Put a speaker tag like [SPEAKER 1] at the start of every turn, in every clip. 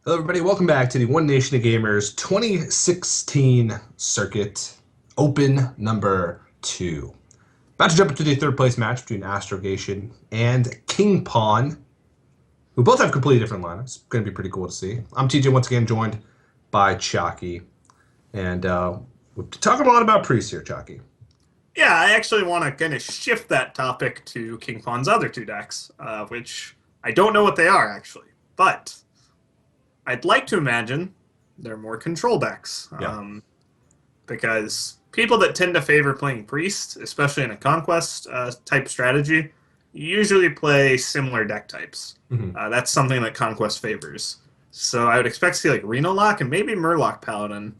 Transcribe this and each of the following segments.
[SPEAKER 1] Hello, everybody. Welcome back to the One Nation of Gamers 2016 Circuit Open number 2. About to jump into the third place match between Astrogation and King Pawn, who both have completely different lineups. Going to be pretty cool to see. I'm TJ, once again joined by Chakki. And we're talking a lot about Priest here, Chakki.
[SPEAKER 2] Yeah, I actually want to kind of shift that topic to King Pawn's other two decks, which I don't know what they are actually, but I'd like to imagine they're more control decks.
[SPEAKER 1] Yeah.
[SPEAKER 2] Because people that tend to favor playing Priest, especially in a Conquest type strategy, usually play similar deck types.
[SPEAKER 1] Mm-hmm.
[SPEAKER 2] That's something that Conquest favors. So I would expect to see like Reno Lock and maybe Murloc Paladin.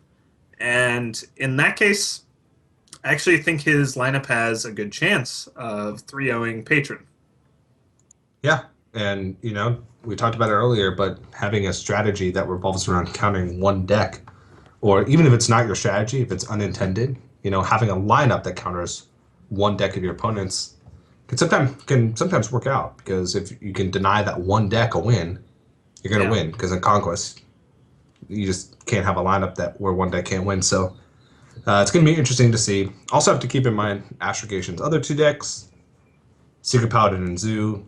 [SPEAKER 2] And in that case, I actually think his lineup has a good chance of 3-0ing Patron.
[SPEAKER 1] Yeah. And, we talked about it earlier, but having a strategy that revolves around countering one deck, or even if it's not your strategy, if it's unintended, having a lineup that counters one deck of your opponents can sometimes work out, because if you can deny that one deck a win, you're gonna win. Because in Conquest, you just can't have a lineup where one deck can't win. So it's gonna be interesting to see. Also have to keep in mind Astrogation's other two decks, Secret Paladin and Zoo.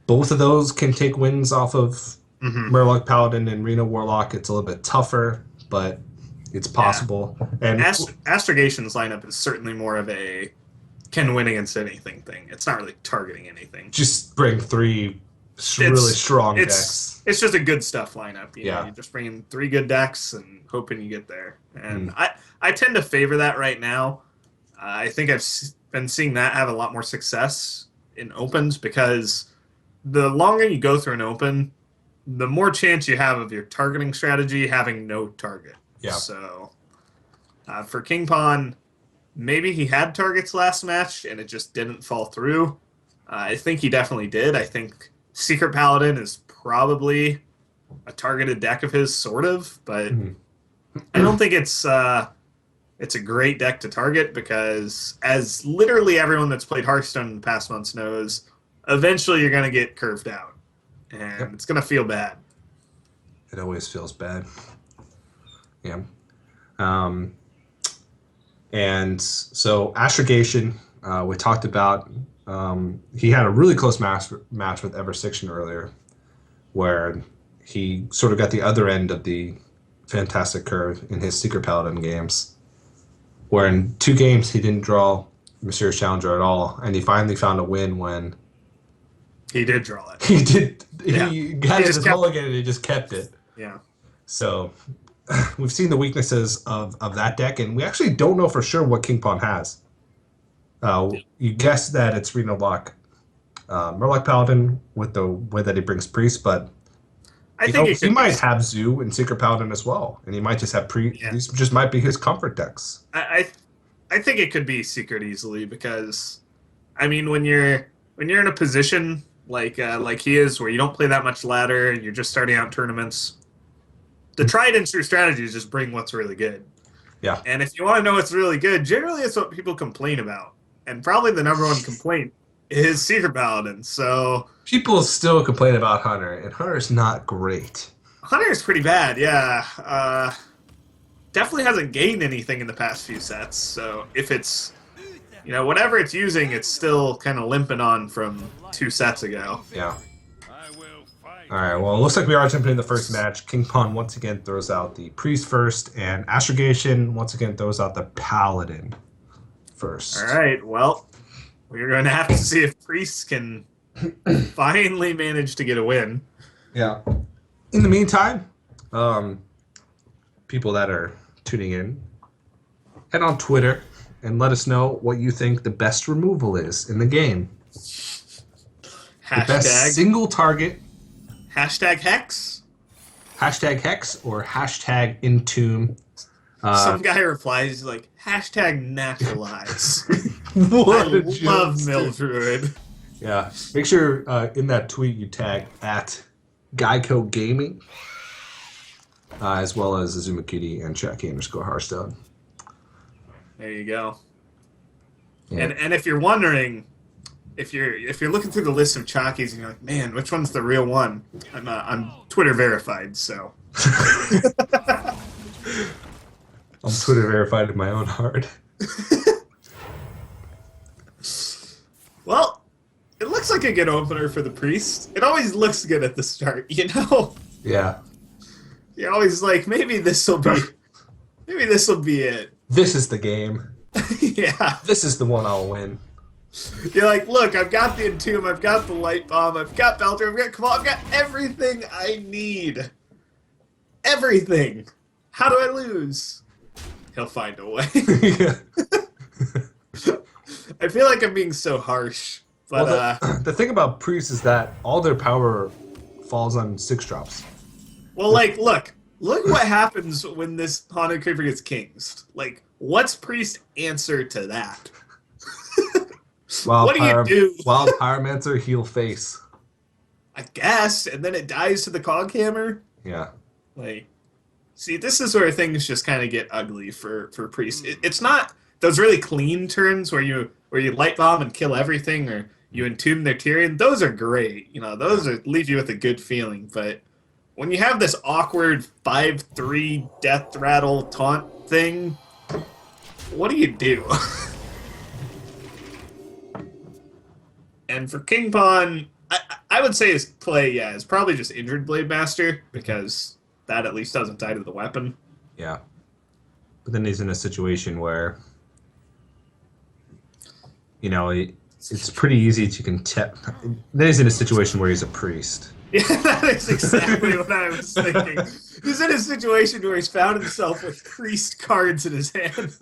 [SPEAKER 1] Both of those can take wins off of Murloc Paladin and Reno Warlock. It's a little bit tougher, but it's possible. And
[SPEAKER 2] Astrogation's lineup is certainly more of a can win against anything thing. It's not really targeting anything.
[SPEAKER 1] just bring three really strong decks.
[SPEAKER 2] It's just a good stuff lineup.
[SPEAKER 1] Yeah.
[SPEAKER 2] You just bring in 3 good decks and hoping you get there. And I tend to favor that right now. I think I've been seeing that have a lot more success in opens, because the longer you go through an open, the more chance you have of your targeting strategy having no target.
[SPEAKER 1] Yeah.
[SPEAKER 2] So for King Pawn, maybe he had targets last match and it just didn't fall through. I think he definitely did. I think Secret Paladin is probably a targeted deck of his, sort of, but I don't think it's a great deck to target, because as literally everyone that's played Hearthstone in the past months knows, eventually you're going to get curved out, and it's going to feel bad.
[SPEAKER 1] It always feels bad. Yeah. And so Astrogation, we talked about, he had a really close match with Eversiction earlier, where he sort of got the other end of the fantastic curve in his Secret Paladin games, where in 2 games he didn't draw Mysterious Challenger at all, and he finally found a win when
[SPEAKER 2] he did draw it.
[SPEAKER 1] He did.
[SPEAKER 2] Yeah.
[SPEAKER 1] He got his mulligan and he just kept it.
[SPEAKER 2] Yeah.
[SPEAKER 1] So we've seen the weaknesses of that deck, and we actually don't know for sure what King Pawn has. You guess that it's Reno Lock, Murloc Paladin with the way that he brings Priest, but
[SPEAKER 2] I think
[SPEAKER 1] he might have Zoo and Secret Paladin as well, and he might just have Priest. These just might be his comfort decks.
[SPEAKER 2] I think it could be Secret easily, because I mean, when you're in a position like he is, where you don't play that much ladder and you're just starting out tournaments, the tried and true strategy is just bring what's really good.
[SPEAKER 1] Yeah.
[SPEAKER 2] And if you want to know what's really good, generally it's what people complain about. And probably the number one complaint is Secret Paladin. So
[SPEAKER 1] people still complain about Hunter, and Hunter's not great.
[SPEAKER 2] Hunter is pretty bad, yeah. Definitely hasn't gained anything in the past few sets. So if it's, whatever it's using, it's still kind of limping on from 2 sets ago.
[SPEAKER 1] Yeah. All right, well, it looks like we are jumping in the first match. King Pawn once again throws out the Priest first, and Astrogation once again throws out the Paladin first.
[SPEAKER 2] All right, well, we're going to have to see if Priest can finally manage to get a win.
[SPEAKER 1] Yeah. In the meantime, people that are tuning in, head on Twitter and let us know what you think the best removal is in the game. The best single target.
[SPEAKER 2] Hashtag Hex.
[SPEAKER 1] Hashtag Hex or hashtag Entomb.
[SPEAKER 2] Some guy replies like, hashtag Naturalize.
[SPEAKER 1] What
[SPEAKER 2] I love Mildruid.
[SPEAKER 1] Yeah. Make sure in that tweet you tag at Geico Gaming, as well as Azumoqt and Chakki_Hearthstone.
[SPEAKER 2] There you go.
[SPEAKER 1] Yeah.
[SPEAKER 2] And if you're wondering, if you're looking through the list of Chakkis and you're like, man, which one's the real one? I'm Twitter verified, so.
[SPEAKER 1] I'm Twitter verified in my own heart.
[SPEAKER 2] Well, it looks like a good opener for the Priest. It always looks good at the start, you know?
[SPEAKER 1] Yeah.
[SPEAKER 2] You're always like, maybe this will be it.
[SPEAKER 1] This is the game.
[SPEAKER 2] Yeah.
[SPEAKER 1] This is the one I'll win.
[SPEAKER 2] You're like, look, I've got the Entomb, I've got the Light Bomb, I've got Belter, I've got Cabal, I've got everything I need. Everything. How do I lose? He'll find a way.
[SPEAKER 1] Yeah.
[SPEAKER 2] I feel like I'm being so harsh, but
[SPEAKER 1] Well, the thing about Priest is that all their power falls on 6-drops.
[SPEAKER 2] well, like, look what happens when this Haunted Creeper gets kings. Like, what's Priest's answer to that? What do you do?
[SPEAKER 1] Wild Pyromancer, heal face.
[SPEAKER 2] I guess, and then it dies to the Coghammer.
[SPEAKER 1] Yeah.
[SPEAKER 2] Like, see, this is where things just kind of get ugly for Priest. It's not those really clean turns where you light bomb and kill everything, or you entomb their Tyrion. Those are great. You know, leave you with a good feeling. But when you have this awkward 5/3 death rattle taunt thing, what do you do? And for King Pawn, I would say his play, is probably just Injured Blade Master, because that at least doesn't die to the weapon.
[SPEAKER 1] Yeah. But then he's in a situation where, you know, it's pretty easy to contest. Then he's in a situation where he's a priest.
[SPEAKER 2] Yeah, that is exactly what I was thinking. He's in a situation where he's found himself with priest cards in his hand.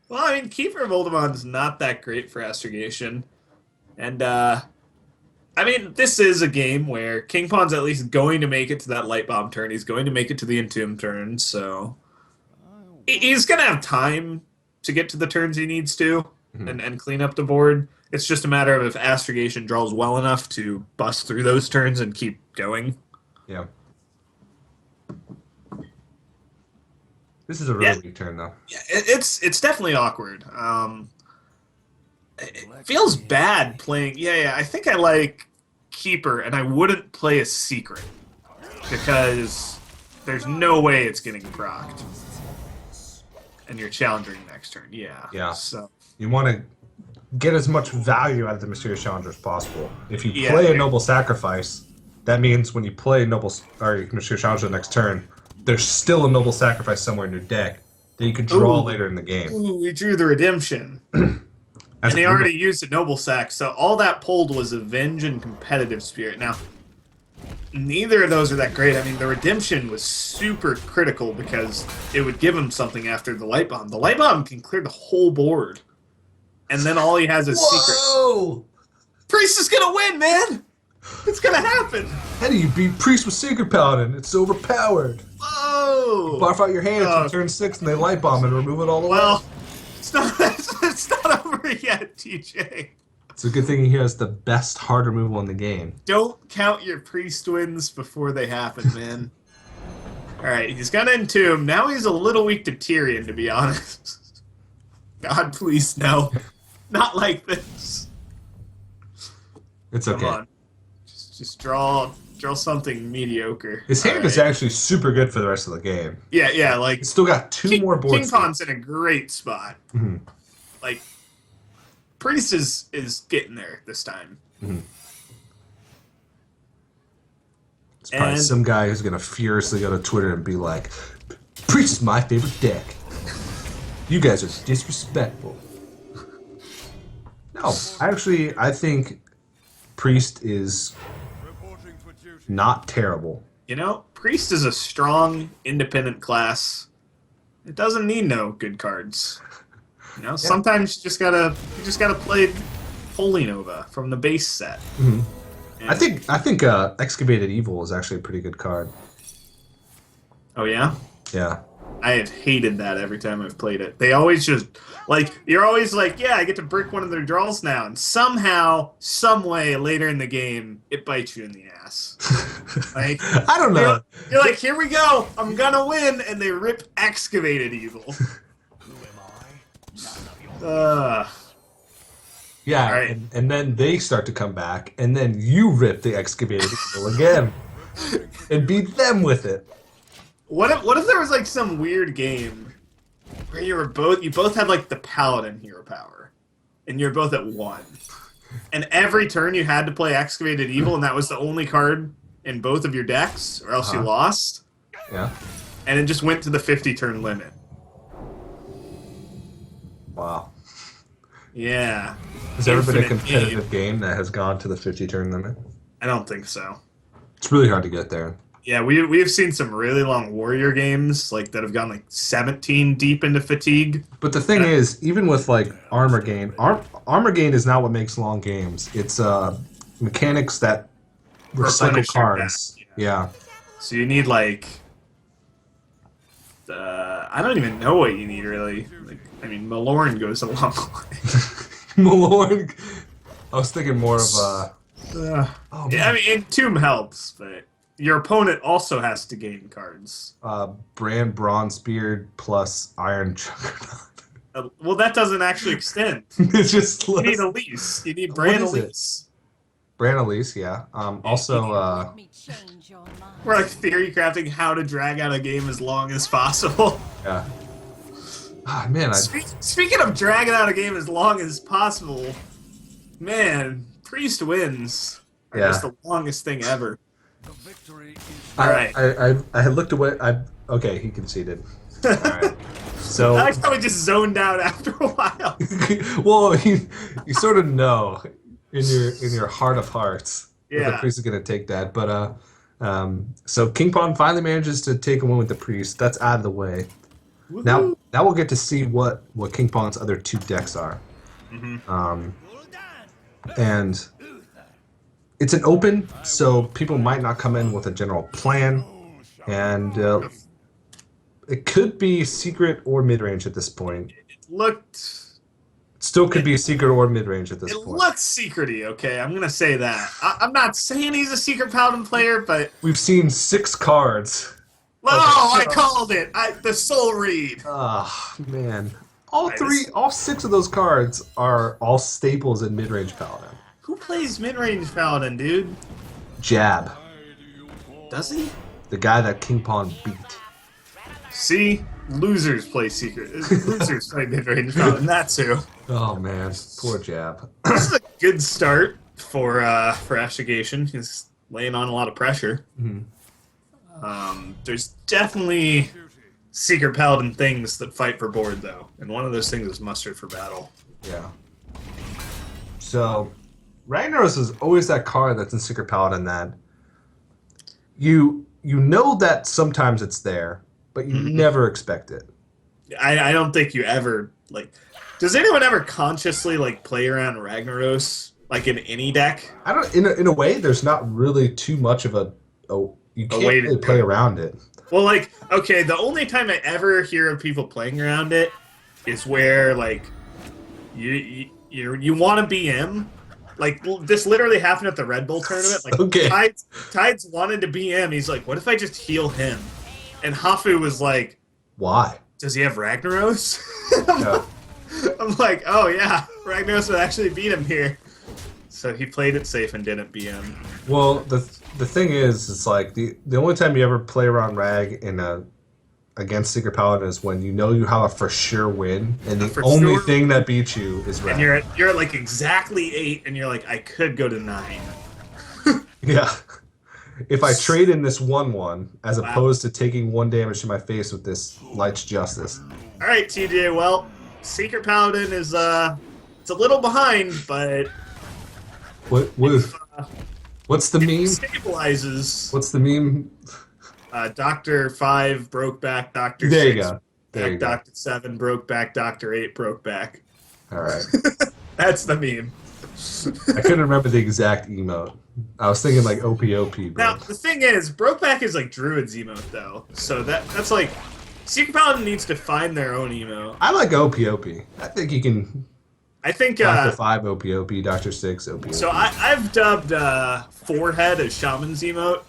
[SPEAKER 2] Well, I mean, Keeper of Oldemon is not that great for astrogation. And, I mean, this is a game where King Pawn's at least going to make it to that Light Bomb turn. He's going to make it to the Entomb turn, so he's going to have time to get to the turns he needs to and clean up the board. It's just a matter of if astrogation draws well enough to bust through those turns and keep going.
[SPEAKER 1] Yeah. This is a really weak turn, though.
[SPEAKER 2] Yeah, it's definitely awkward. It feels bad playing. Yeah, I think I like Keeper, and I wouldn't play a Secret because there's no way it's getting procced. And you're challenging next turn. Yeah. So
[SPEAKER 1] you want to get as much value out of the Mysterious Challenger as possible. If you play a Noble Sacrifice, that means when you play Mysterious Challenger the next turn, there's still a Noble Sacrifice somewhere in your deck that you can draw later in the game.
[SPEAKER 2] Ooh, we drew the Redemption. And they already used a Noble Sac, so all that pulled was Avenge and Competitive Spirit. Now, neither of those are that great. I mean, the Redemption was super critical because it would give him something after the Light Bomb. The Light Bomb can clear the whole board. And then all he has is Secret.
[SPEAKER 1] Whoa!
[SPEAKER 2] Priest is gonna win, man! It's gonna happen!
[SPEAKER 1] How do you beat Priest with Sacred Paladin? It's overpowered.
[SPEAKER 2] Whoa!
[SPEAKER 1] Buff out your hands on turn 6 and they Light Bomb and remove it all the way.
[SPEAKER 2] Well, it's not over yet, TJ.
[SPEAKER 1] It's a good thing he has the best hard removal in the game.
[SPEAKER 2] Don't count your Priest wins before they happen, man. Alright, he's got to Entomb. Now he's a little weak to Tyrion, to be honest. God, please, no. Not like this.
[SPEAKER 1] It's okay.
[SPEAKER 2] Come on. Just draw something mediocre.
[SPEAKER 1] His hand is actually super good for the rest of the game.
[SPEAKER 2] Yeah, like...
[SPEAKER 1] He's still got two more boards.
[SPEAKER 2] King Pawn's in a great spot.
[SPEAKER 1] Mm-hmm.
[SPEAKER 2] Like, Priest is getting there this time.
[SPEAKER 1] Mm-hmm. It's probably some guy who's going to furiously go to Twitter and be like, Priest is my favorite deck. You guys are disrespectful. No, actually, I think Priest is not terrible.
[SPEAKER 2] You know, Priest is a strong, independent class. It doesn't need no good cards. You know, sometimes you just gotta play Holy Nova from the base set.
[SPEAKER 1] Mm-hmm. I think Excavated Evil is actually a pretty good card.
[SPEAKER 2] Oh yeah?
[SPEAKER 1] Yeah.
[SPEAKER 2] I have hated that every time I've played it. They always just, like, you're always like, yeah, I get to brick one of their draws now, and somehow, some way, later in the game, it bites you in the ass. Like,
[SPEAKER 1] I don't know.
[SPEAKER 2] You're like, here we go, I'm gonna win, and they rip Excavated Evil. All
[SPEAKER 1] Yeah,
[SPEAKER 2] right.
[SPEAKER 1] and then they start to come back, and then you rip the excavated evil again and beat them with it.
[SPEAKER 2] What if there was like some weird game where you both had like the paladin hero power, and you're both at 1, and every turn you had to play excavated evil, and that was the only card in both of your decks, or else you
[SPEAKER 1] Uh-huh.
[SPEAKER 2] lost,
[SPEAKER 1] Yeah.
[SPEAKER 2] and it just went to the 50 turn limit.
[SPEAKER 1] Wow.
[SPEAKER 2] Yeah.
[SPEAKER 1] Has there ever been a
[SPEAKER 2] Infinite game.
[SPEAKER 1] competitive game that has gone to the 50 turn limit?
[SPEAKER 2] I don't think so.
[SPEAKER 1] It's really hard to get there.
[SPEAKER 2] Yeah, we have seen some really long warrior games like that have gone like 17 deep into fatigue.
[SPEAKER 1] But the thing is, even with like armor gain, armor gain is not what makes long games. It's mechanics that recycle
[SPEAKER 2] Replenish your
[SPEAKER 1] cards.
[SPEAKER 2] deck.
[SPEAKER 1] Yeah.
[SPEAKER 2] So you need like I don't even know what you need really. Like, I mean, Malorn goes a long way.
[SPEAKER 1] Malorn. I was thinking more of oh
[SPEAKER 2] Yeah, I
[SPEAKER 1] man,
[SPEAKER 2] mean, Entomb helps, but your opponent also has to gain cards.
[SPEAKER 1] Brand Bronzebeard plus Iron Juggernaut.
[SPEAKER 2] Well, that doesn't actually extend.
[SPEAKER 1] It's just
[SPEAKER 2] You need
[SPEAKER 1] less.
[SPEAKER 2] Elise. You need Bran
[SPEAKER 1] is it?
[SPEAKER 2] Elise.
[SPEAKER 1] Brand Elise, yeah. Also,
[SPEAKER 3] Let me change your mind.
[SPEAKER 2] We're like theory crafting how to drag out a game as long as possible.
[SPEAKER 1] yeah. Ah, man,
[SPEAKER 2] Speaking of dragging out a game as long as possible, man, Priest wins. Are
[SPEAKER 1] Yeah.
[SPEAKER 2] just the longest thing ever.
[SPEAKER 1] I,
[SPEAKER 2] Alright.
[SPEAKER 1] I had looked away. Okay, he conceded. All right. So,
[SPEAKER 2] I like how we just zoned out after a while.
[SPEAKER 1] well, you sort of know in your heart of hearts that the
[SPEAKER 2] Yeah.
[SPEAKER 1] priest is gonna take that. But so King Pawn finally manages to take a win with the priest. That's out of the way. Now we'll get to see what King Pawn's other 2 decks are. And it's an open, so people might not come in with a general plan, and it could be secret or mid range at this point. Still could be secret or mid range at this
[SPEAKER 2] It
[SPEAKER 1] point.
[SPEAKER 2] looks secrety, okay? I'm gonna say that. I'm not saying he's a secret paladin player, but
[SPEAKER 1] We've seen 6 cards.
[SPEAKER 2] oh, I called it. The soul read.
[SPEAKER 1] Ah, man.
[SPEAKER 2] Nice.
[SPEAKER 1] All 6 of those cards are all staples in mid range paladin.
[SPEAKER 2] Who plays mid-range paladin, dude?
[SPEAKER 1] Jab,
[SPEAKER 2] Does he?
[SPEAKER 1] the guy that King Pawn beat.
[SPEAKER 2] See, losers play secret. Losers play mid-range paladin. That's who.
[SPEAKER 1] Oh man, poor Jab.
[SPEAKER 2] This is a good start for Ashiegation. He's laying on a lot of pressure. There's definitely secret paladin things that fight for board, though, and one of those things is mustard for battle.
[SPEAKER 1] Yeah. So, Ragnaros is always that card that's in Secret Paladin that you know that sometimes it's there, but you never expect it.
[SPEAKER 2] I don't think you ever like. Does anyone ever consciously like play around Ragnaros like in any deck?
[SPEAKER 1] I don't. In a way, there's not really too much of you can't
[SPEAKER 2] way to
[SPEAKER 1] really
[SPEAKER 2] do
[SPEAKER 1] play
[SPEAKER 2] it.
[SPEAKER 1] around it.
[SPEAKER 2] Well, like, okay, the only time I ever hear of people playing around it is where like you want to BM. Like this literally happened at the Red Bull tournament. Like
[SPEAKER 1] Okay.
[SPEAKER 2] Tides wanted to BM. He's like, what if I just heal him? And Hafu was like,
[SPEAKER 1] Why?
[SPEAKER 2] does he have Ragnaros?
[SPEAKER 1] Yeah.
[SPEAKER 2] I'm like, oh yeah, Ragnaros would actually beat him here. So he played it safe and didn't BM.
[SPEAKER 1] Well, the thing is, it's like the only time you ever play around Rag against Secret Paladin is when you know you have a for sure win, and the
[SPEAKER 2] For
[SPEAKER 1] only
[SPEAKER 2] sure.
[SPEAKER 1] thing that beats you is Rag.
[SPEAKER 2] And you're at like exactly 8, and you're like, I could go to 9.
[SPEAKER 1] Yeah. If I trade in this 1/1 as opposed to taking 1 damage to my face with this Light's Justice.
[SPEAKER 2] All right, TJ. Well, Secret Paladin is it's a little behind, but
[SPEAKER 1] What's the meme?
[SPEAKER 2] stabilizes.
[SPEAKER 1] What's the meme?
[SPEAKER 2] Doctor 5 broke back. Doctor
[SPEAKER 1] There
[SPEAKER 2] 6
[SPEAKER 1] you go. There you go.
[SPEAKER 2] Doctor 7 broke back. Doctor 8 broke back.
[SPEAKER 1] All right.
[SPEAKER 2] That's the meme.
[SPEAKER 1] I couldn't remember the exact emote. I was thinking like OPOP,
[SPEAKER 2] Now
[SPEAKER 1] but
[SPEAKER 2] the thing is, Brokeback is like Druid's emote though, so that's like Secret Paladin needs to find their own emote.
[SPEAKER 1] I like OPOP. I think you can
[SPEAKER 2] I think
[SPEAKER 1] Doctor 5 OPOP, Doctor 6 OPOP.
[SPEAKER 2] so. I've dubbed Forehead as Shaman's emote.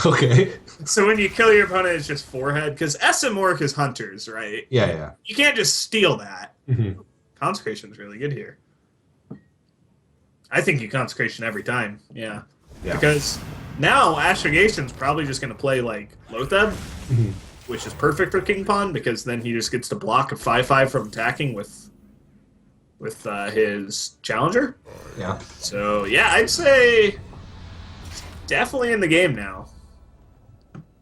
[SPEAKER 1] Okay.
[SPEAKER 2] So when you kill your opponent, it's just Forehead because Azumoqt is Hunters, right?
[SPEAKER 1] Yeah, yeah.
[SPEAKER 2] You can't just steal that.
[SPEAKER 1] Mhm.
[SPEAKER 2] Consecration's really good here. I think you consecration every time. Yeah.
[SPEAKER 1] Yeah.
[SPEAKER 2] Because now Astragation's probably just going to play like Lotheb,
[SPEAKER 1] Mhm.
[SPEAKER 2] which is perfect for King Pawn because then he just gets to block a 5/5 from attacking with his challenger.
[SPEAKER 1] Yeah.
[SPEAKER 2] So yeah, I'd say definitely in the game now.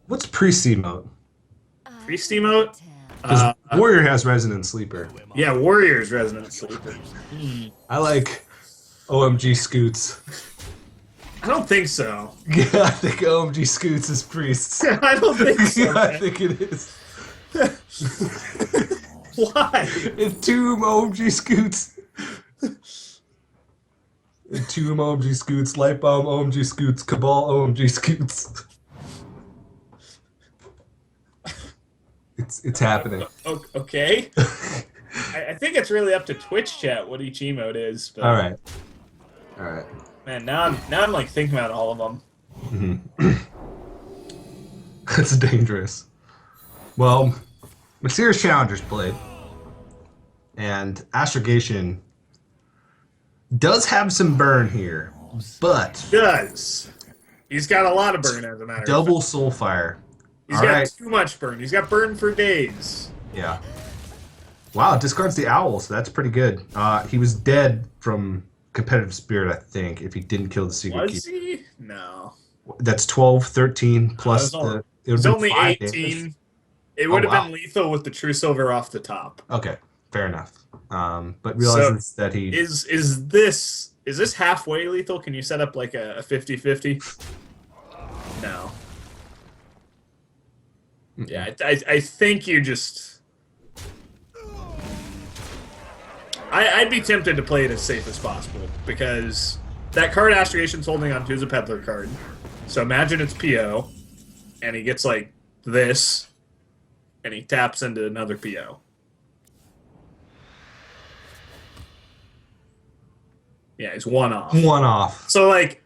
[SPEAKER 1] What's priest emote?
[SPEAKER 2] Priest emote?
[SPEAKER 1] Because warrior has resonant sleeper.
[SPEAKER 2] Yeah, Warrior's Resonant Sleeper.
[SPEAKER 1] I like OMG Scoots.
[SPEAKER 2] I don't think so.
[SPEAKER 1] Yeah, I think OMG Scoots is priests.
[SPEAKER 2] I don't think so.
[SPEAKER 1] Yeah, I
[SPEAKER 2] man.
[SPEAKER 1] think it is.
[SPEAKER 2] Why?
[SPEAKER 1] Entomb OMG Scoots. Entomb OMG Scoots. Light Bomb OMG Scoots. Cabal OMG Scoots. It's happening.
[SPEAKER 2] Okay. I think it's really up to Twitch chat what each emote is. But
[SPEAKER 1] All right. All right.
[SPEAKER 2] man, now I'm like thinking about all of them.
[SPEAKER 1] That's dangerous. Well, Mysterious Challengers played, and Astrogation does have some burn here, but
[SPEAKER 2] Does. He's got a lot of burn as a matter of fact.
[SPEAKER 1] double Soulfire.
[SPEAKER 2] He's
[SPEAKER 1] All
[SPEAKER 2] got
[SPEAKER 1] right.
[SPEAKER 2] too much burn. He's got burn for days.
[SPEAKER 1] Yeah. Wow, it discards the owl, so that's pretty good. He was dead from competitive spirit, I think, if he didn't kill the secret
[SPEAKER 2] Was
[SPEAKER 1] keeper.
[SPEAKER 2] he? No.
[SPEAKER 1] That's 12, 13 plus
[SPEAKER 2] It was
[SPEAKER 1] the. It
[SPEAKER 2] It was
[SPEAKER 1] would
[SPEAKER 2] only 18. It would have
[SPEAKER 1] wow.
[SPEAKER 2] been lethal with the True Silver off the top.
[SPEAKER 1] Okay, fair enough. But realizes that he
[SPEAKER 2] Is this halfway lethal? Can you set up like a 50-50? No. Yeah, I think you just... I'd be tempted to play it as safe as possible, because that card Astrogation's holding on to is a Peddler card. So imagine it's PO, and he gets like this, and he taps into another PO. Yeah, he's one off.
[SPEAKER 1] one off.
[SPEAKER 2] So like,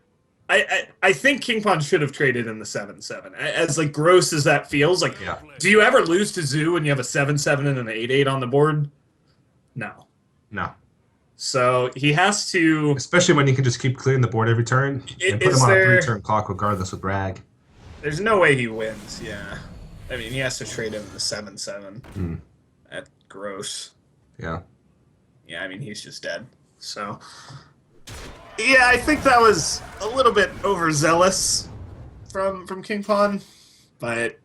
[SPEAKER 2] I think King Pawn should have traded in the 7/7. As like gross as that feels, like,
[SPEAKER 1] Yeah.
[SPEAKER 2] do you ever lose to Zoo when you have a 7/7 and an 8/8 on the board? No.
[SPEAKER 1] No.
[SPEAKER 2] So he has to.
[SPEAKER 1] Especially when you can just keep clearing the board every turn and put
[SPEAKER 2] Is
[SPEAKER 1] him on a
[SPEAKER 2] there-
[SPEAKER 1] 3-turn clock regardless with Rag.
[SPEAKER 2] There's no way he wins. Yeah, I mean he has to trade in the 7/7.
[SPEAKER 1] Mm.
[SPEAKER 2] That's gross.
[SPEAKER 1] Yeah.
[SPEAKER 2] Yeah, I mean he's just dead. So. Yeah, I think that was a little bit overzealous from King Pawn, but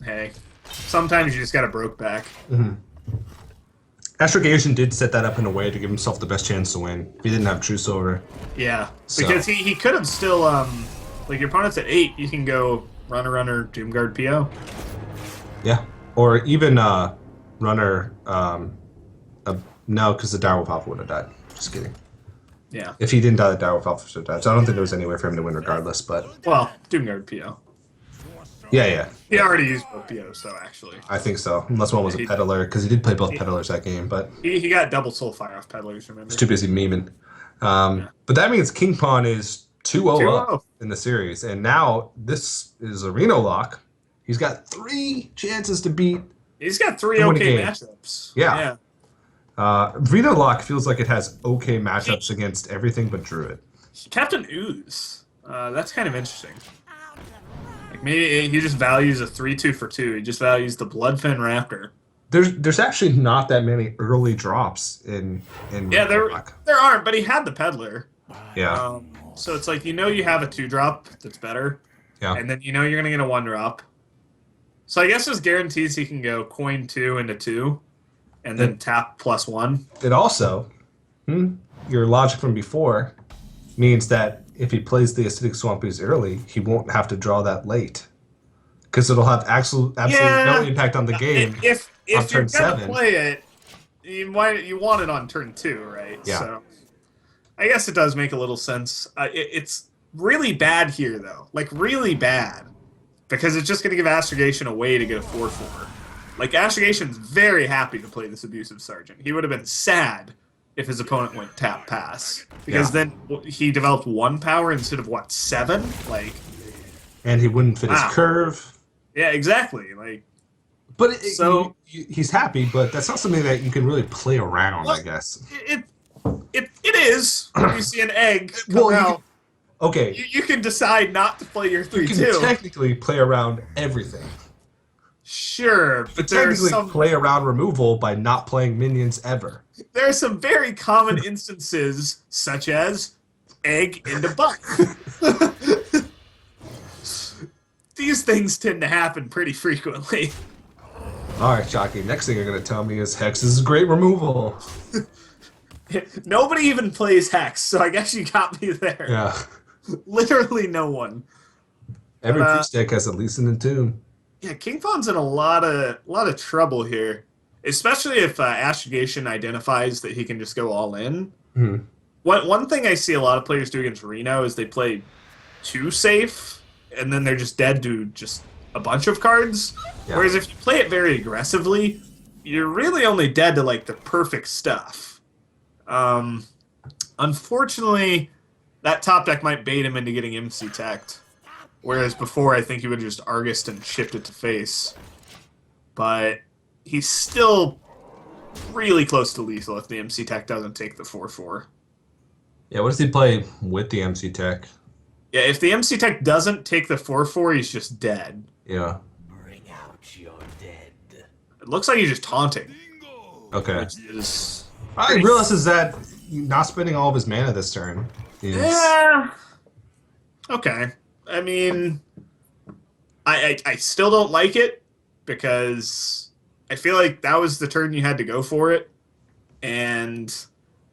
[SPEAKER 2] hey, sometimes you just got to broke back.
[SPEAKER 1] Astrogation did set that up in a way to give himself the best chance to win. If he didn't have True Silver.
[SPEAKER 2] Yeah,
[SPEAKER 1] So-
[SPEAKER 2] because he could have still like your opponent's at 8, you can go runner Doomguard PO.
[SPEAKER 1] Yeah. Or even runner. No, because the Direwolf Alpha would have died. Just kidding.
[SPEAKER 2] Yeah.
[SPEAKER 1] If he didn't die, the Direwolf Alpha should have died. So I don't think there was any way for him to win regardless. But
[SPEAKER 2] Well, Doomguard PO.
[SPEAKER 1] yeah.
[SPEAKER 2] He already used both POs, though. Actually,
[SPEAKER 1] I think so. Unless one was a Peddler, because he did play both Peddlers that game. But
[SPEAKER 2] he got double Soulfire off Peddlers. Remember?
[SPEAKER 1] he's too busy memeing. But that means King Pawn is 2-0 up
[SPEAKER 2] 2-0.
[SPEAKER 1] in the series. And now this is a Reno lock. He's got 3 chances to beat.
[SPEAKER 2] He's got 3
[SPEAKER 1] To win a
[SPEAKER 2] okay
[SPEAKER 1] game.
[SPEAKER 2] matchups.
[SPEAKER 1] Yeah. Reno lock feels like it has okay matchups against everything but Druid.
[SPEAKER 2] Captain Ooze. That's kind of interesting. Like maybe he just values a 3/2 for 2. He just values the Bloodfin Raptor.
[SPEAKER 1] There's actually not that many early drops in
[SPEAKER 2] Yeah,
[SPEAKER 1] Reno lock.
[SPEAKER 2] there aren't, but he had the Peddler.
[SPEAKER 1] Yeah.
[SPEAKER 2] So it's like, you have a 2-drop that's better.
[SPEAKER 1] Yeah.
[SPEAKER 2] And then you're going to get a 1-drop. So I guess this guarantees he can go coin 2 into 2 and then tap +1.
[SPEAKER 1] It also, your logic from before, means that if he plays the Acidic Swampies early, he won't have to draw that late. Because it'll have absolutely no impact on the game.
[SPEAKER 2] If
[SPEAKER 1] on
[SPEAKER 2] you're
[SPEAKER 1] turn
[SPEAKER 2] going to
[SPEAKER 1] 7.
[SPEAKER 2] play it, you want it on turn 2, right?
[SPEAKER 1] Yeah.
[SPEAKER 2] So I guess it does make a little sense. It's really bad here, though. Like, really bad. Because it's just going to give Astrogation a way to get a 4/4. Like, Astrogation's very happy to play this Abusive Sergeant. He would have been sad if his opponent went tap pass. Because then he developed 1 power instead of, 7? Like,
[SPEAKER 1] And he wouldn't fit
[SPEAKER 2] Wow.
[SPEAKER 1] his curve.
[SPEAKER 2] yeah, exactly. Like,
[SPEAKER 1] But
[SPEAKER 2] So-
[SPEAKER 1] he's happy, but that's not something that you can really play around, I guess.
[SPEAKER 2] It is when you see an egg come
[SPEAKER 1] Well,
[SPEAKER 2] out.
[SPEAKER 1] Okay,
[SPEAKER 2] You can decide not to play your
[SPEAKER 1] you can
[SPEAKER 2] 3-2.
[SPEAKER 1] technically play around everything.
[SPEAKER 2] Sure,
[SPEAKER 1] You
[SPEAKER 2] but there's
[SPEAKER 1] technically play around removal by not playing minions ever.
[SPEAKER 2] there are some very common instances, such as egg into butt. These things tend to happen pretty frequently.
[SPEAKER 1] Alright, Chakki, next thing you're going to tell me is Hex is great removal.
[SPEAKER 2] Nobody even plays Hex, so I guess you got me there.
[SPEAKER 1] Yeah.
[SPEAKER 2] Literally no one.
[SPEAKER 1] Every
[SPEAKER 2] But,
[SPEAKER 1] priest deck has at least an Entomb.
[SPEAKER 2] Yeah, King Fawn's in a lot of trouble here, especially if Astrogation identifies that he can just go all in.
[SPEAKER 1] Hmm.
[SPEAKER 2] One thing I see a lot of players do against Reno is they play too safe, and then they're just dead to just a bunch of cards.
[SPEAKER 1] Yeah.
[SPEAKER 2] Whereas if you play it very aggressively, you're really only dead to like the perfect stuff. Unfortunately, that top deck might bait him into getting MC teched. Whereas before, I think he would have just Argused and shipped it to face. But he's still really close to lethal if the MC tech doesn't take the 4/4.
[SPEAKER 1] Yeah, what does he play with the MC tech?
[SPEAKER 2] Yeah, if the MC tech doesn't take the 4/4, he's just dead.
[SPEAKER 1] Yeah.
[SPEAKER 4] Bring out your dead.
[SPEAKER 2] It looks like he's just taunting.
[SPEAKER 1] Okay.
[SPEAKER 2] Which is
[SPEAKER 1] I realizes that not spending all of his mana this turn is...
[SPEAKER 2] yeah. Okay. I mean, I still don't like it because I feel like that was the turn you had to go for it, and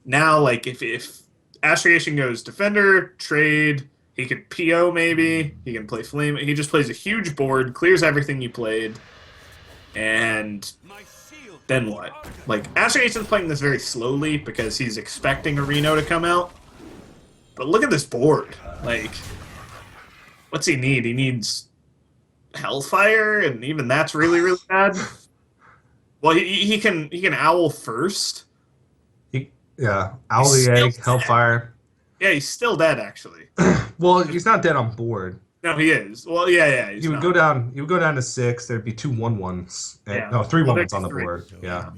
[SPEAKER 2] now like if Astrogation goes Defender, trade, he could PO maybe, he can play Flame. He just plays a huge board, clears everything you played, and then what? Like Astrogation's playing this very slowly because he's expecting a Reno to come out. But look at this board, like. What's he need? He needs Hellfire, and even that's really, really bad. Well, he can Owl first.
[SPEAKER 1] Yeah, Owl the Egg, Hellfire.
[SPEAKER 2] Yeah, he's still dead actually.
[SPEAKER 1] Well, he's not dead on board.
[SPEAKER 2] No, he is. Well, yeah. He's
[SPEAKER 1] He would
[SPEAKER 2] not.
[SPEAKER 1] go down. He would go down to 6. There'd be 2 1/1s.
[SPEAKER 2] Yeah.
[SPEAKER 1] No, 3
[SPEAKER 2] Well,
[SPEAKER 1] 1/1s
[SPEAKER 2] there's
[SPEAKER 1] on the
[SPEAKER 2] three.
[SPEAKER 1] board. Yeah.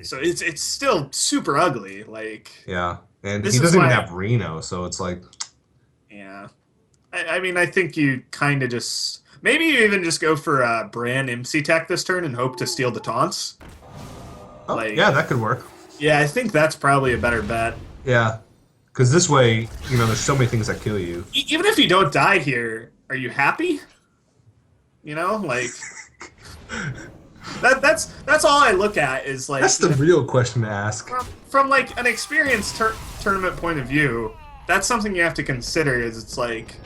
[SPEAKER 2] So it's still super ugly. Like
[SPEAKER 1] Yeah, and
[SPEAKER 2] This
[SPEAKER 1] he
[SPEAKER 2] is
[SPEAKER 1] doesn't even
[SPEAKER 2] why-
[SPEAKER 1] have Reno, so it's like,
[SPEAKER 2] yeah. I mean, I think you kind of just maybe you even just go for Bran MC tech this turn and hope to steal the taunts.
[SPEAKER 1] oh,
[SPEAKER 2] Like-
[SPEAKER 1] yeah, that could work.
[SPEAKER 2] Yeah, I think that's probably a better bet.
[SPEAKER 1] Yeah, because this way, there's so many things that kill you.
[SPEAKER 2] Even if you don't die here, are you happy? Like that's all I look at is like
[SPEAKER 1] That's the real question to ask.
[SPEAKER 2] from like an experienced tournament point of view. That's something you have to consider. Is it's like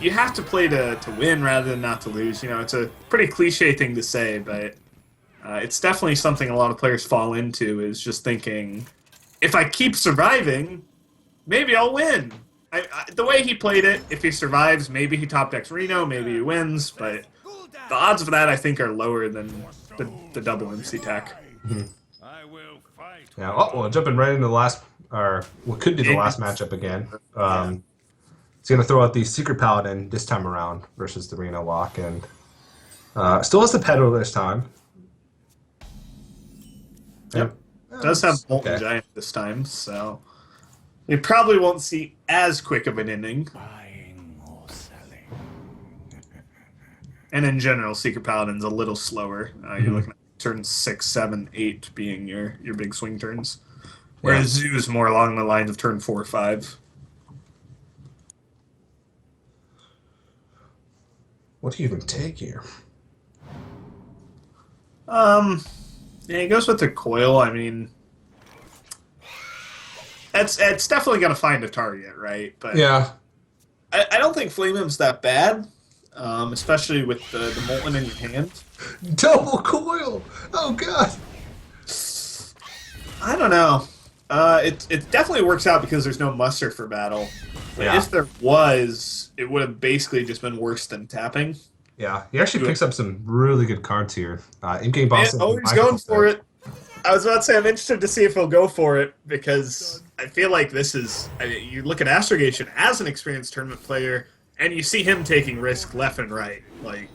[SPEAKER 2] you have to play to win rather than not to lose. It's a pretty cliche thing to say, but it's definitely something a lot of players fall into. Is just thinking, if I keep surviving, maybe I'll win. The way he played it, if he survives, maybe he top decks Reno, maybe he wins, but the odds for that I think are lower than the double MC tech.
[SPEAKER 4] I will fight.
[SPEAKER 1] Yeah. Oh, well, jumping right into the last, or what could be the last matchup again. He's going to throw out the Secret Paladin this time around versus the Reno Lock, and still has the pedal this time.
[SPEAKER 2] Yep. Does have Molten
[SPEAKER 1] Okay.
[SPEAKER 2] Giant this time, so we probably won't see as quick of an ending.
[SPEAKER 4] Buying or selling.
[SPEAKER 2] And in general, Secret Paladin's a little slower. You're looking at turns 6, 7, 8 being your big swing turns. Whereas Zoo is more along the lines of turn 4 or 5.
[SPEAKER 1] What do you even take here?
[SPEAKER 2] Yeah, he goes with the coil. I mean, it's definitely going to find a target, right? But
[SPEAKER 1] Yeah.
[SPEAKER 2] I don't think Flame Im's that bad, especially with the Molten in your hand.
[SPEAKER 1] Double coil! Oh, God!
[SPEAKER 2] I don't know. It definitely works out because there's no muster for battle. But
[SPEAKER 1] Yeah.
[SPEAKER 2] if there was, it would have basically just been worse than tapping.
[SPEAKER 1] Yeah, he actually picks up some really good cards here. In-game boss.
[SPEAKER 2] Oh, he's going for it. I was about to say, I'm interested to see if he'll go for it, because I feel like this is... you look at Astrogation as an experienced tournament player, and you see him taking risk left and right. Like,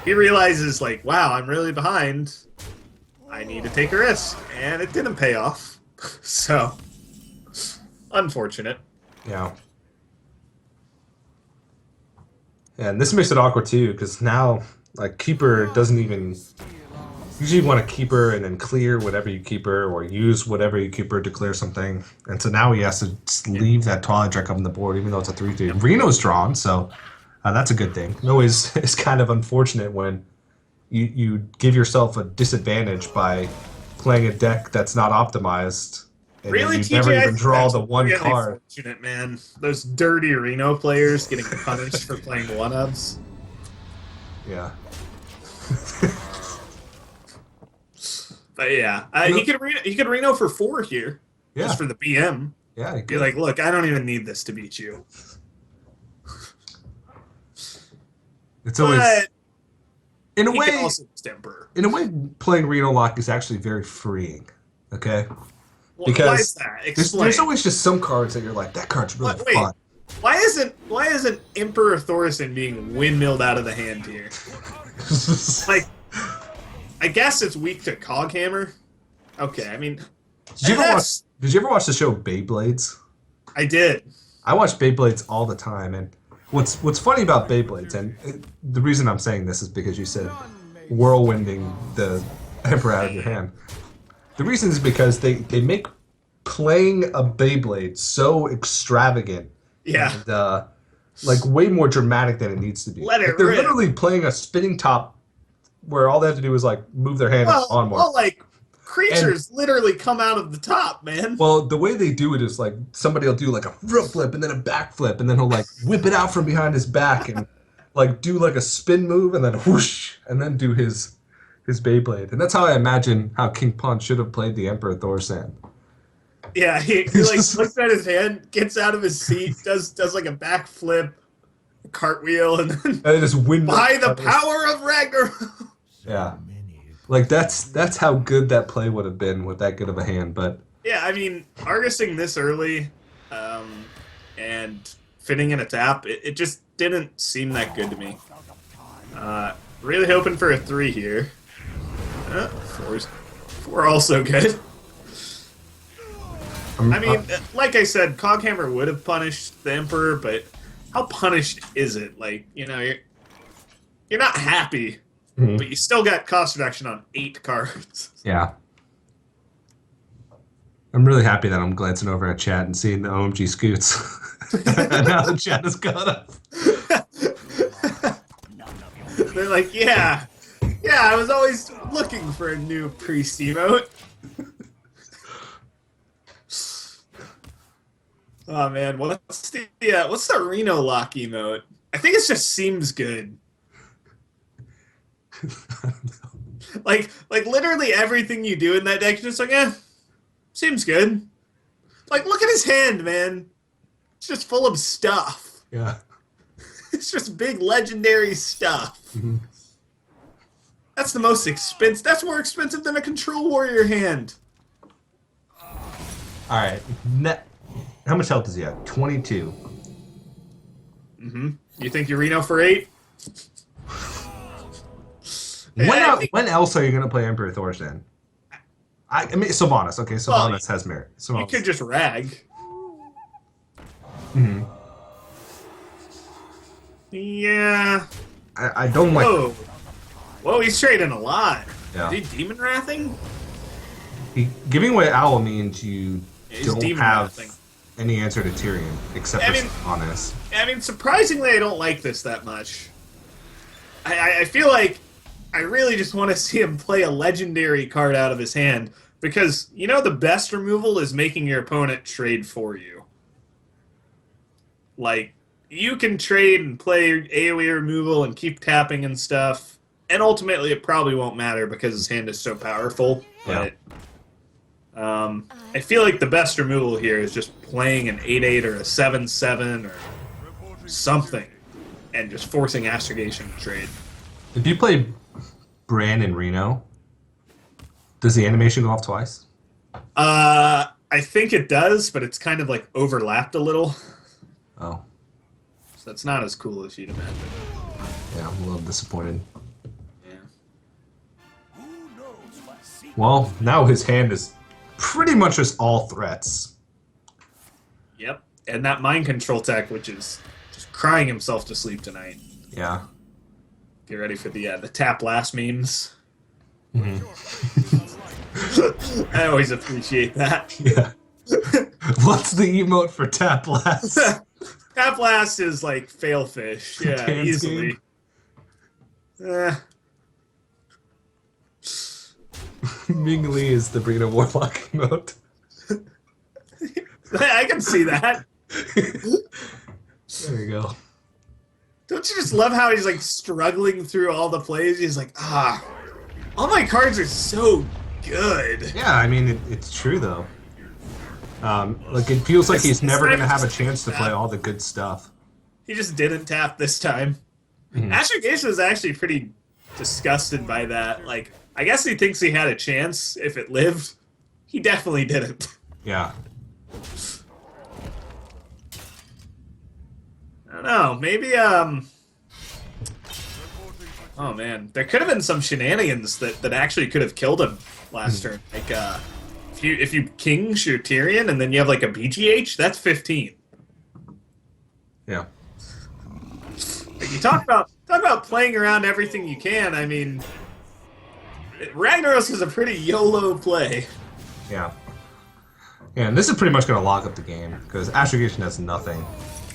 [SPEAKER 2] he realizes, like, wow, I'm really behind. I need to take a risk. And it didn't pay off. So, unfortunate.
[SPEAKER 1] Yeah. And this makes it awkward too, because now like keeper doesn't even usually you want to keeper and then clear whatever you keeper or use whatever you keeper to clear something. And so now he has to just leave that Twilight Drake up on the board, even though it's a 3/3. Reno's drawn, so that's a good thing. It always is kind of unfortunate when you give yourself a disadvantage by playing a deck that's not optimized. And
[SPEAKER 2] Really,
[SPEAKER 1] you
[SPEAKER 2] TJ?
[SPEAKER 1] never
[SPEAKER 2] I
[SPEAKER 1] even
[SPEAKER 2] think
[SPEAKER 1] draw
[SPEAKER 2] that's
[SPEAKER 1] the one
[SPEAKER 2] really
[SPEAKER 1] card.
[SPEAKER 2] fortunate, man. Those dirty Reno players getting punished for playing one-ups.
[SPEAKER 1] Yeah.
[SPEAKER 2] But yeah, he could Reno for 4 here,
[SPEAKER 1] Yeah.
[SPEAKER 2] just for the BM.
[SPEAKER 1] Yeah.
[SPEAKER 2] Be
[SPEAKER 1] Good.
[SPEAKER 2] like, look, I don't even need this to beat you.
[SPEAKER 1] It's always
[SPEAKER 2] But
[SPEAKER 1] in a
[SPEAKER 2] he
[SPEAKER 1] way.
[SPEAKER 2] can also just Emperor.
[SPEAKER 1] In a way, playing Reno Lock is actually very freeing. Okay.
[SPEAKER 2] Why
[SPEAKER 1] Because
[SPEAKER 2] is that?
[SPEAKER 1] there's
[SPEAKER 2] Explain.
[SPEAKER 1] always just some cards that you're like, that card's really
[SPEAKER 2] Wait,
[SPEAKER 1] fun.
[SPEAKER 2] why isn't Emperor Thorson being windmilled out of the hand here? Like, I guess it's weak to Coghammer. Okay, I mean,
[SPEAKER 1] Did you ever watch the show Beyblades?
[SPEAKER 2] I did.
[SPEAKER 1] I watch Beyblades all the time, and what's funny about Beyblades, and the reason I'm saying this is because you said whirlwinding the Emperor out of your hand. The reason is because they make playing a Beyblade so extravagant,
[SPEAKER 2] Yeah.
[SPEAKER 1] and like way more dramatic than it needs to be.
[SPEAKER 2] Let it
[SPEAKER 1] Like, they're
[SPEAKER 2] rip.
[SPEAKER 1] literally playing a spinning top, where all they have to do is like move their hand onward.
[SPEAKER 2] Well, like creatures literally come out of the top, man.
[SPEAKER 1] Well, the way they do it is like somebody will do like a front flip and then a back flip, and then he'll like whip it out from behind his back and like do like a spin move and then whoosh and then do his Beyblade. And that's how I imagine how King Punch should have played the Emperor Thorsan.
[SPEAKER 2] Yeah, he like looks at his hand, gets out of his seat, does like a back flip, a cartwheel, and then
[SPEAKER 1] And they just win
[SPEAKER 2] by the power of Ragnarok.
[SPEAKER 1] Yeah. Like that's how good that play would have been with that good of a hand, but
[SPEAKER 2] Yeah, I mean, Argusing this early, and fitting in a tap, it just didn't seem that good to me. Really hoping for a 3 here. Four also good. I mean, like I said, Coghammer would have punished the Emperor, but how punished is it? Like, you know, you're not happy, but you still got cost reduction on 8 cards.
[SPEAKER 1] yeah. I'm really happy that I'm glancing over at chat and seeing the OMG scoots. And now the chat has got up.
[SPEAKER 2] They're like, yeah, I was always looking for a new priest emote. Oh man, what's the Reno Lock emote? I think it just seems good. Like literally everything you do in that deck is just like, seems good. Like, look at his hand, man. It's just full of stuff.
[SPEAKER 1] Yeah.
[SPEAKER 2] It's just big legendary stuff.
[SPEAKER 1] Mhm.
[SPEAKER 2] That's the most expensive. That's more expensive than a Control Warrior hand.
[SPEAKER 1] All right. How much health does he have? 22.
[SPEAKER 2] You think you're Reno for 8?
[SPEAKER 1] When else are you going to play Emperor Thorsan? I mean, Sylvanas. Okay, Sylvanas has merit.
[SPEAKER 2] You
[SPEAKER 1] Sylvanas.
[SPEAKER 2] could just rag.
[SPEAKER 1] Mhm.
[SPEAKER 2] Yeah.
[SPEAKER 1] I don't like.
[SPEAKER 2] Whoa, he's trading a lot.
[SPEAKER 1] Yeah.
[SPEAKER 2] Is he Demon Wrathing?
[SPEAKER 1] Giving away Owl means you
[SPEAKER 2] He's
[SPEAKER 1] don't
[SPEAKER 2] Demon
[SPEAKER 1] have
[SPEAKER 2] Wrathing.
[SPEAKER 1] any answer to Tyrion except
[SPEAKER 2] I
[SPEAKER 1] for
[SPEAKER 2] mean-
[SPEAKER 1] Sylvanas.
[SPEAKER 2] I mean, surprisingly, I don't like this that much. I feel like I really just want to see him play a legendary card out of his hand, because, you know, the best removal is making your opponent trade for you. Like, you can trade and play AoE removal and keep tapping and stuff, and ultimately it probably won't matter because his hand is so powerful.
[SPEAKER 1] Yeah.
[SPEAKER 2] But I feel like the best removal here is just playing an 8/8 or a 7/7 or something, and just forcing Astrogation to trade.
[SPEAKER 1] If you play Bran and Reno, does the animation go off twice?
[SPEAKER 2] I think it does, but it's kind of like overlapped a little,
[SPEAKER 1] Oh,
[SPEAKER 2] so it's not as cool as you'd imagine.
[SPEAKER 1] yeah, I'm a little disappointed.
[SPEAKER 2] Yeah.
[SPEAKER 1] Well, now his hand is pretty much just all threats.
[SPEAKER 2] Yep. And that mind control tech, which is just crying himself to sleep tonight.
[SPEAKER 1] Yeah.
[SPEAKER 2] Get ready for the tap last memes. I always appreciate that.
[SPEAKER 1] Yeah. What's the emote for tap last?
[SPEAKER 2] Tap last is like fail fish. Yeah,
[SPEAKER 1] Hands
[SPEAKER 2] easily.
[SPEAKER 1] Ming Lee is the Brina Warlock emote.
[SPEAKER 2] I can see that.
[SPEAKER 1] There you go.
[SPEAKER 2] Don't you just love how he's like struggling through all the plays? He's like, all my cards are so good.
[SPEAKER 1] Yeah, I mean, it's true, though. Like, it feels like he's never going to have a chance to play all the good stuff.
[SPEAKER 2] He just didn't tap this time. Asher Geisha is actually pretty disgusted by that. Like, I guess he thinks he had a chance if it lived. He definitely didn't.
[SPEAKER 1] Yeah.
[SPEAKER 2] I don't know. Maybe, oh, man. There could have been some shenanigans that actually could have killed him last turn. Like, if you kings your Tyrion and then you have, like, a BGH, that's 15.
[SPEAKER 1] Yeah.
[SPEAKER 2] Like, you talk about playing around everything you can. I mean, Ragnaros is a pretty YOLO play.
[SPEAKER 1] Yeah. Yeah, and this is pretty much going to lock up the game, because Astrogation has nothing.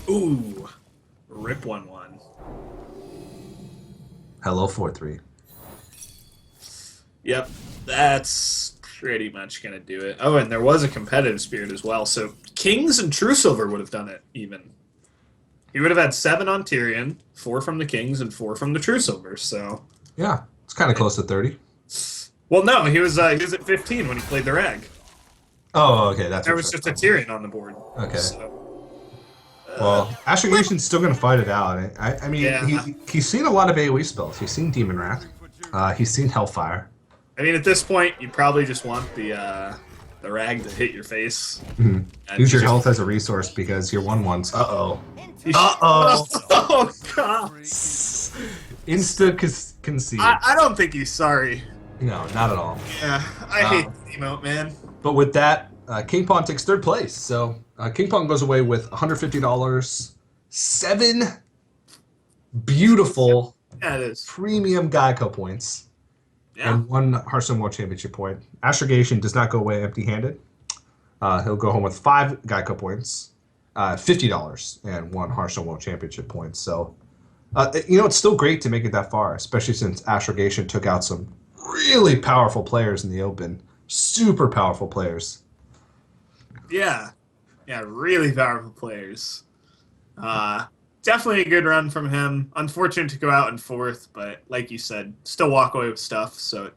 [SPEAKER 2] Ooh. Rip 1-1.
[SPEAKER 1] Hello, 4-3.
[SPEAKER 2] Yep, that's pretty much going to do it. Oh, and there was a competitive spirit as well, so Kings and True Silver would have done it, even. He would have had 7 on Tyrion, 4 from the Kings, and 4 from the True Silver, so...
[SPEAKER 1] Yeah, it's kind of close to 30.
[SPEAKER 2] Well, no, he was at 15 when he played the Rag.
[SPEAKER 1] Oh, okay, that's
[SPEAKER 2] There was just a Tyrion on the board.
[SPEAKER 1] Okay.
[SPEAKER 2] So,
[SPEAKER 1] Well, Astrogation's still going to fight it out. I mean,
[SPEAKER 2] Yeah.
[SPEAKER 1] he's seen a lot of AoE spells. He's seen Demon Wrath. He's seen Hellfire.
[SPEAKER 2] I mean, at this point, you probably just want the Rag to hit your face. And
[SPEAKER 1] Use your
[SPEAKER 2] just-
[SPEAKER 1] health as a resource because your 1/1s. Uh-oh.
[SPEAKER 2] You
[SPEAKER 1] Uh-oh.
[SPEAKER 2] Oh, God.
[SPEAKER 1] Concede.
[SPEAKER 2] I don't think he's sorry.
[SPEAKER 1] No, not at all.
[SPEAKER 2] Yeah, I hate the emote, man.
[SPEAKER 1] But with that, King Pawn takes 3rd place. So King Pawn goes away with $150, 7 beautiful
[SPEAKER 2] Yeah, it is.
[SPEAKER 1] premium Geico points,
[SPEAKER 2] Yeah.
[SPEAKER 1] and 1 Hearthstone World Championship point. Astrogation does not go away empty-handed. He'll go home with 5 Geico points, $50, and 1 Hearthstone World Championship point. So, it's still great to make it that far, especially since Astrogation took out some really powerful players in the Open. Super powerful players.
[SPEAKER 2] Yeah. Yeah, really powerful players. Definitely a good run from him. Unfortunate to go out in 4th, but like you said, still walk away with stuff. So,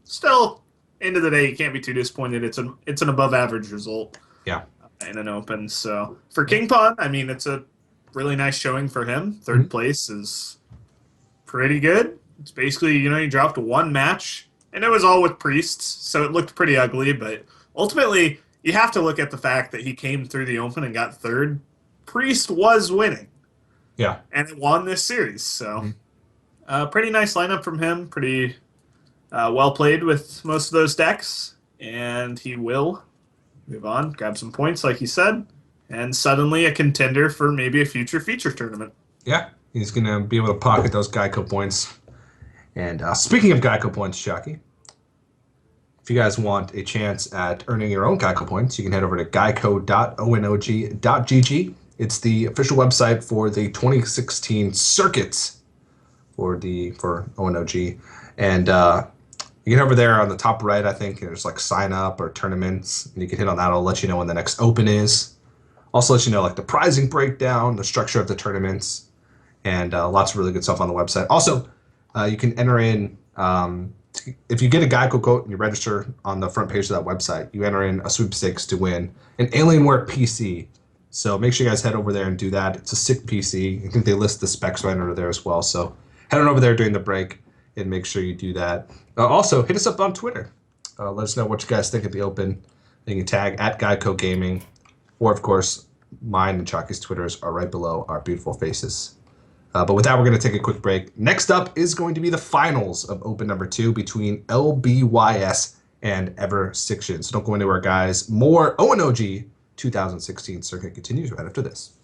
[SPEAKER 2] still, end of the day, you can't be too disappointed. It's an above-average result.
[SPEAKER 1] Yeah.
[SPEAKER 2] In an Open. So, for King Pawn, I mean, it's a really nice showing for him. 3rd place is pretty good. It's basically, you dropped 1 match, and it was all with priests, so it looked pretty ugly, but ultimately, you have to look at the fact that he came through the Open and got 3rd. Priest was winning.
[SPEAKER 1] Yeah.
[SPEAKER 2] And it won this series, so pretty nice lineup from him. Pretty well played with most of those decks, and he will move on, grab some points, like he said, and suddenly a contender for maybe a future feature tournament.
[SPEAKER 1] Yeah. He's going to be able to pocket those Geico points. And speaking of Geico points, Chakki, if you guys want a chance at earning your own Geico points, you can head over to geico.onog.gg. It's the official website for the 2016 circuits for ONOG. And you get over there on the top right, I think, there's like sign up or tournaments. And you can hit on that. It'll let you know when the next Open is. Also let you know like the pricing breakdown, the structure of the tournaments, and lots of really good stuff on the website. Also, you can enter in, if you get a Geico quote and you register on the front page of that website, you enter in a sweepstakes to win an Alienware PC. So make sure you guys head over there and do that. It's a sick PC. I think they list the specs right under there as well. So head on over there during the break and make sure you do that. Also, hit us up on Twitter. Let us know what you guys think of the Open. You can tag at Geico Gaming, or of course, mine and Chakki's Twitters are right below our beautiful faces. But with that, we're going to take a quick break. Next up is going to be the finals of Open number 2 between LBYS and Ever Siction. So don't go anywhere, guys. More ONOG 2016 circuit continues right after this.